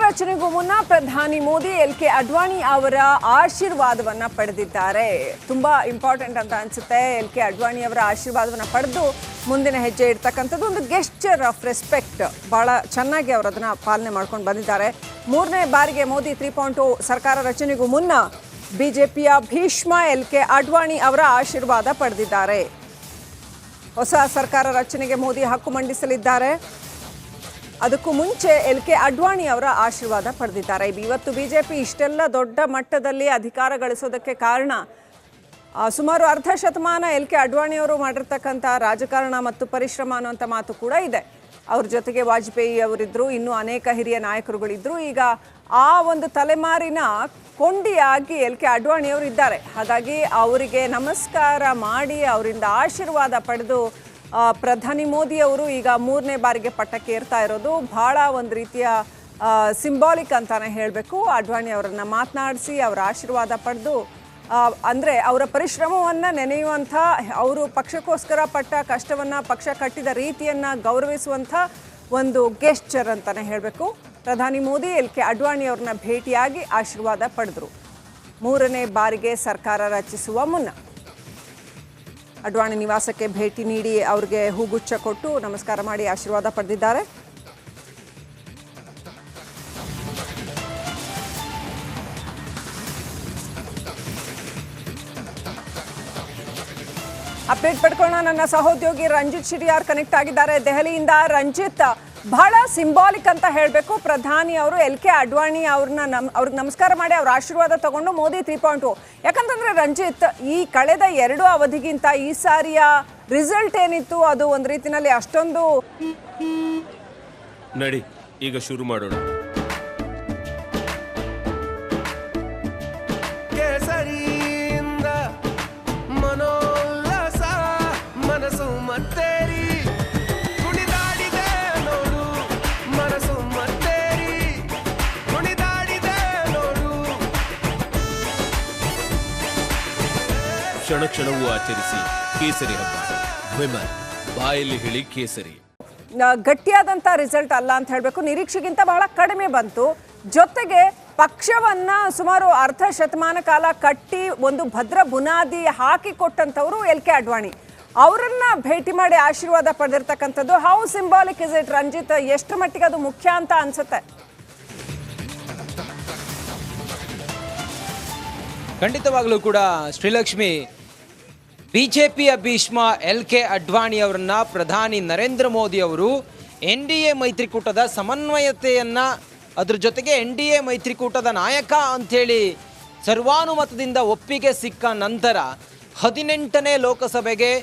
ರಚನೆಗೂ ಮುನ್ನ ಪ್ರಧಾನಿ ಮೋದಿ ಎಲ್.ಕೆ. ಅಡ್ವಾಣಿ ಅವರ ಆಶೀರ್ವಾದವನ್ನ ಪಡೆದಿದ್ದಾರೆ. ತುಂಬಾ ಇಂಪಾರ್ಟೆಂಟ್ ಅಂತ ಅನ್ಸುತ್ತೆ. ಎಲ್.ಕೆ. ಅಡ್ವಾಣಿ ಅವರ ಆಶೀರ್ವಾದವನ್ನ ಪಡೆದು ಮುಂದಿನ ಹೆಜ್ಜೆ ಇಡ್ತಕ್ಕಂಥದ್ದು ಒಂದು ಗೆಸ್ಚರ್ ಆಫ್ ರೆಸ್ಪೆಕ್ಟ್. ಬಹಳ ಚೆನ್ನಾಗಿ ಅವರು ಅದನ್ನ ಪಾಲನೆ ಮಾಡ್ಕೊಂಡು ಬಂದಿದ್ದಾರೆ. ಮೂರನೇ ಬಾರಿಗೆ ಮೋದಿ 3.0 ಸರ್ಕಾರ ರಚನೆಗೂ ಮುನ್ನ ಬಿಜೆಪಿಯ ಭೀಷ್ಮ ಎಲ್.ಕೆ. ಅಡ್ವಾಣಿ ಅವರ ಆಶೀರ್ವಾದ ಪಡೆದಿದ್ದಾರೆ. ಹೊಸ ಸರ್ಕಾರ ರಚನೆಗೆ ಮೋದಿ ಹಕ್ಕು ಮಂಡಿಸಲಿದ್ದಾರೆ. ಅದಕ್ಕೂ ಮುಂಚೆ ಎಲ್.ಕೆ. ಅಡ್ವಾಣಿ ಅವರ ಆಶೀರ್ವಾದ ಪಡೆದಿದ್ದಾರೆ. ಇವತ್ತು ಬಿಜೆಪಿ ಇಷ್ಟೆಲ್ಲ ದೊಡ್ಡ ಮಟ್ಟದಲ್ಲಿ ಅಧಿಕಾರ ಗಳಿಸೋದಕ್ಕೆ ಕಾರಣ ಸುಮಾರು ಅರ್ಧ ಶತಮಾನ ಎಲ್.ಕೆ. ಅಡ್ವಾಣಿ ಅವರು ಮಾಡಿರ್ತಕ್ಕಂಥ ರಾಜಕಾರಣ ಮತ್ತು ಪರಿಶ್ರಮ ಅನ್ನುವಂಥ ಮಾತು ಕೂಡ ಇದೆ. ಅವ್ರ ಜೊತೆಗೆ ವಾಜಪೇಯಿ ಅವರಿದ್ದರು, ಇನ್ನೂ ಅನೇಕ ಹಿರಿಯ ನಾಯಕರುಗಳಿದ್ದರು. ಈಗ ಆ ಒಂದು ತಲೆಮಾರಿನ ಕೊಂಡಿಯಾಗಿ ಎಲ್.ಕೆ. ಅಡ್ವಾಣಿ ಅವರು ಇದ್ದಾರೆ. ಹಾಗಾಗಿ ಅವರಿಗೆ ನಮಸ್ಕಾರ ಮಾಡಿ ಅವರಿಂದ ಆಶೀರ್ವಾದ ಪಡೆದು ಪ್ರಧಾನಿ ಮೋದಿ ಅವರು ಈಗ ಮೂರನೇ ಬಾರಿಗೆ ಪಟ್ಟಕ್ಕೆ ಏರ್ತಾ ಇರೋದು ಬಹಳ ಒಂದು ರೀತಿಯ ಸಿಂಬಾಲಿಕ್ ಅಂತಾನೆ ಹೇಳಬೇಕು. ಅಡ್ವಾಣಿ ಅವರನ್ನು ಮಾತನಾಡಿಸಿ ಅವರ ಆಶೀರ್ವಾದ ಪಡೆದು ಅಂದರೆ ಅವರ ಪರಿಶ್ರಮವನ್ನು ನೆನೆಯುವಂಥ, ಅವರು ಪಕ್ಷಕ್ಕೋಸ್ಕರ ಪಟ್ಟ ಕಷ್ಟವನ್ನು, ಪಕ್ಷ ಕಟ್ಟಿದ ರೀತಿಯನ್ನು ಗೌರವಿಸುವಂಥ ಒಂದು ಗೆಸ್ಚರ್ ಅಂತಲೇ ಹೇಳಬೇಕು. ಪ್ರಧಾನಿ ಮೋದಿ ಎಲ್.ಕೆ. ಅಡ್ವಾಣಿ ಅವ್ರನ್ನ ಭೇಟಿಯಾಗಿ ಆಶೀರ್ವಾದ ಪಡೆದರು. ಮೂರನೇ ಬಾರಿಗೆ ಸರ್ಕಾರ ರಚಿಸುವ ಮುನ್ನ ಅಡ್ವಾಣಿ ನಿವಾಸಕ್ಕೆ ಭೇಟಿ ನೀಡಿ ಅವ್ರಿಗೆ ಹೂಗುಚ್ಛ ಕೊಟ್ಟು ನಮಸ್ಕಾರ ಮಾಡಿ ಆಶೀರ್ವಾದ ಪಡೆದಿದ್ದಾರೆ. ಅಪ್ಡೇಟ್ ಪಡ್ಕೊಳ್ಳೋಣ. ನನ್ನ ಸಹೋದ್ಯೋಗಿ ರಂಜಿತ್ ಶಿರಿಯಾರ್ ಕನೆಕ್ಟ್ ಆಗಿದ್ದಾರೆ ದೆಹಲಿಯಿಂದ. ರಂಜಿತ್, ಬಹಳ ಸಿಂಬಾಲಿಕ್ ಅಂತ ಹೇಳಬೇಕು. ಪ್ರಧಾನಿ ಅವರು ಎಲ್.ಕೆ. ಅಡ್ವಾಣಿ ಅವ್ರಿಗೆ ನಮಸ್ಕಾರ ಮಾಡಿ ಅವ್ರ ಆಶೀರ್ವಾದ ತಗೊಂಡು ಮೋದಿ 3.0. ಯಾಕಂತಂದ್ರೆ ರಂಜಿತ್, ಈ ಕಳೆದ 2 ಅವಧಿಗಿಂತ ಈ ಸಾರಿಯ ರಿಸಲ್ಟ್ ಏನಿತ್ತು ಅದು ಒಂದು ರೀತಿನಲ್ಲಿ ಅಷ್ಟೊಂದು ನಡಿ ಈಗ ಶುರು ಮಾಡೋಣ. ಕ್ಷಣ ಕ್ಷಣವೂ ಆಚರಿಸಿ ಕೇಸರಿ ಹಬ್ಬ. ವಿಮಲ್ ಬಾಯಲ್ಲಿ ಹೇಳಿ ಕೇಸರಿ. ಗಟ್ಟಿಯಾದಂಥ ರಿಸಲ್ಟ್ ಅಲ್ಲ ಅಂತ ಹೇಳಬೇಕು. ನಿರೀಕ್ಷೆಗಿಂತ ಬಹಳ ಕಡಿಮೆ ಬಂತು. ಜೊತೆಗೆ ಪಕ್ಷವನ್ನ ಸುಮಾರು ಅರ್ಧ ಶತಮಾನ ಕಾಲ ಕಟ್ಟಿ ಒಂದು ಭದ್ರ ಬುನಾದಿ ಹಾಕಿಕೊಟ್ಟಂಥವ್ರು ಎಲ್.ಕೆ. ಅಡ್ವಾಣಿ. ಅವರನ್ನ ಭೇಟಿ ಮಾಡಿ ಆಶೀರ್ವಾದ ಪಡೆದಿರ್ತಕ್ಕಂಥದ್ದು how symbolic is it Ranjit? ಎಷ್ಟು ಮಟ್ಟಿಗೆ ಅದು ಮುಖ್ಯ ಅಂತ ಅನ್ಸುತ್ತೆ? ಖಂಡಿತವಾಗಲೂ ಕೂಡ ಶ್ರೀಲಕ್ಷ್ಮಿ, ಬಿಜೆಪಿಯ ಭೀಷ್ಮ ಎಲ್.ಕೆ. ಅಡ್ವಾಣಿ ಅವರನ್ನ ಪ್ರಧಾನಿ ನರೇಂದ್ರ ಮೋದಿ ಅವರು NDA ಮೈತ್ರಿಕೂಟದ ಸಮನ್ವಯತೆಯನ್ನು, ಅದ್ರ ಜೊತೆಗೆ NDA ಮೈತ್ರಿಕೂಟದ ನಾಯಕ ಅಂಥೇಳಿ ಸರ್ವಾನುಮತದಿಂದ ಒಪ್ಪಿಗೆ ಸಿಕ್ಕ ನಂತರ 18ನೇ ಲೋಕಸಭೆಗೆ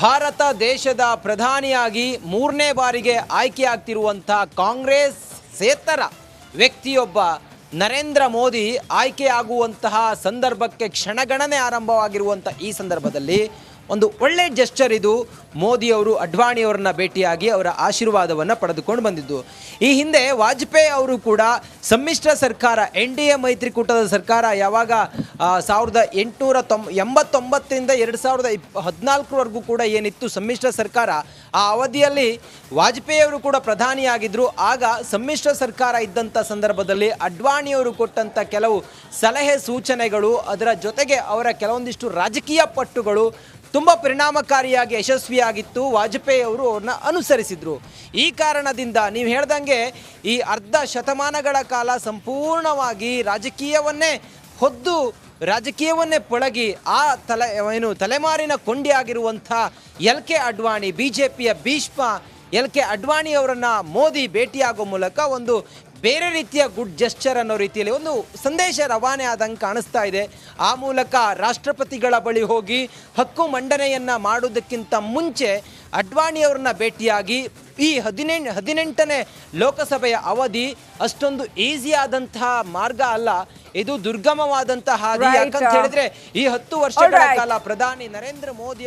ಭಾರತ ದೇಶದ ಪ್ರಧಾನಿಯಾಗಿ 3ನೇ ಬಾರಿಗೆ ಆಯ್ಕೆಯಾಗ್ತಿರುವಂಥ ಕಾಂಗ್ರೆಸ್ ಸೇತರ ವ್ಯಕ್ತಿಯೊಬ್ಬ ನರೇಂದ್ರ ಮೋದಿ ಆಯ್ಕೆಯಾಗುವಂತಹ ಸಂದರ್ಭಕ್ಕೆ ಕ್ಷಣಗಣನೆ ಆರಂಭವಾಗಿರುವಂಥ ಈ ಸಂದರ್ಭದಲ್ಲಿ ಒಂದು ಒಳ್ಳೆ ಜೆಸ್ಚರ್ ಇದು. ಮೋದಿಯವರು ಅಡ್ವಾಣಿಯವರನ್ನ ಭೇಟಿಯಾಗಿ ಅವರ ಆಶೀರ್ವಾದವನ್ನು ಪಡೆದುಕೊಂಡು ಬಂದಿದ್ದು. ಈ ಹಿಂದೆ ವಾಜಪೇಯಿ ಅವರು ಕೂಡ ಸಮ್ಮಿಶ್ರ ಸರ್ಕಾರ, NDA ಮೈತ್ರಿಕೂಟದ ಸರ್ಕಾರ ಯಾವಾಗ 1889ರಿಂದ 2014ವರೆಗೂ ಕೂಡ ಏನಿತ್ತು ಸಮ್ಮಿಶ್ರ ಸರ್ಕಾರ, ಆ ಅವಧಿಯಲ್ಲಿ ವಾಜಪೇಯಿ ಅವರು ಕೂಡ ಪ್ರಧಾನಿಯಾಗಿದ್ದರು. ಆಗ ಸಮ್ಮಿಶ್ರ ಸರ್ಕಾರ ಇದ್ದಂಥ ಸಂದರ್ಭದಲ್ಲಿ ಅಡ್ವಾಣಿಯವರು ಕೊಟ್ಟಂಥ ಕೆಲವು ಸಲಹೆ ಸೂಚನೆಗಳು, ಅದರ ಜೊತೆಗೆ ಅವರ ಕೆಲವೊಂದಿಷ್ಟು ರಾಜಕೀಯ ಪಟ್ಟುಗಳು ತುಂಬ ಪರಿಣಾಮಕಾರಿಯಾಗಿ ಯಶಸ್ವಿಯಾಗಿತ್ತು. ವಾಜಪೇಯಿ ಅವರು ಅವ್ರನ್ನ ಅನುಸರಿಸಿದರು. ಈ ಕಾರಣದಿಂದ ನೀವು ಹೇಳ್ದಂಗೆ ಈ ಅರ್ಧ ಶತಮಾನಗಳ ಕಾಲ ಸಂಪೂರ್ಣವಾಗಿ ರಾಜಕೀಯವನ್ನೇ ಹೊದ್ದು, ರಾಜಕೀಯವನ್ನೇ ಪೊಳಗಿ ಆ ತಲೆಮಾರಿನ ಕೊಂಡಿಯಾಗಿರುವಂಥ ಎಲ್.ಕೆ. ಅಡ್ವಾಣಿ, ಬಿಜೆಪಿಯ ಭೀಷ್ಮ ಎಲ್.ಕೆ. ಅಡ್ವಾಣಿ ಅವರನ್ನು ಮೋದಿ ಭೇಟಿಯಾಗೋ ಮೂಲಕ ಒಂದು ಬೇರೆ ರೀತಿಯ ಗುಡ್ ಜೆಸ್ಚರ್ ಅನ್ನೋ ರೀತಿಯಲ್ಲಿ ಒಂದು ಸಂದೇಶ ರವಾನೆ ಆದಂಗೆ ಕಾಣಿಸ್ತಾ ಇದೆ. ಆ ಮೂಲಕ ರಾಷ್ಟ್ರಪತಿಗಳ ಬಳಿ ಹೋಗಿ ಹಕ್ಕು ಮಂಡನೆಯನ್ನು ಮಾಡೋದಕ್ಕಿಂತ ಮುಂಚೆ ಅಡ್ವಾಣಿಯವ್ರನ್ನ ಭೇಟಿಯಾಗಿ ಈ 18ನೇ ಲೋಕಸಭೆಯ ಅವಧಿ ಅಷ್ಟೊಂದು ಈಸಿ ಆದಂತಹ ಮಾರ್ಗ ಅಲ್ಲ, ಇದು ದುರ್ಗಮವಾದಂತಹ ಹಾದಿ. ಯಾಕಂತ ಹೇಳಿದ್ರೆ ಈ 10 ವರ್ಷಗಳ ಕಾಲ ಪ್ರಧಾನಿ ನರೇಂದ್ರ ಮೋದಿ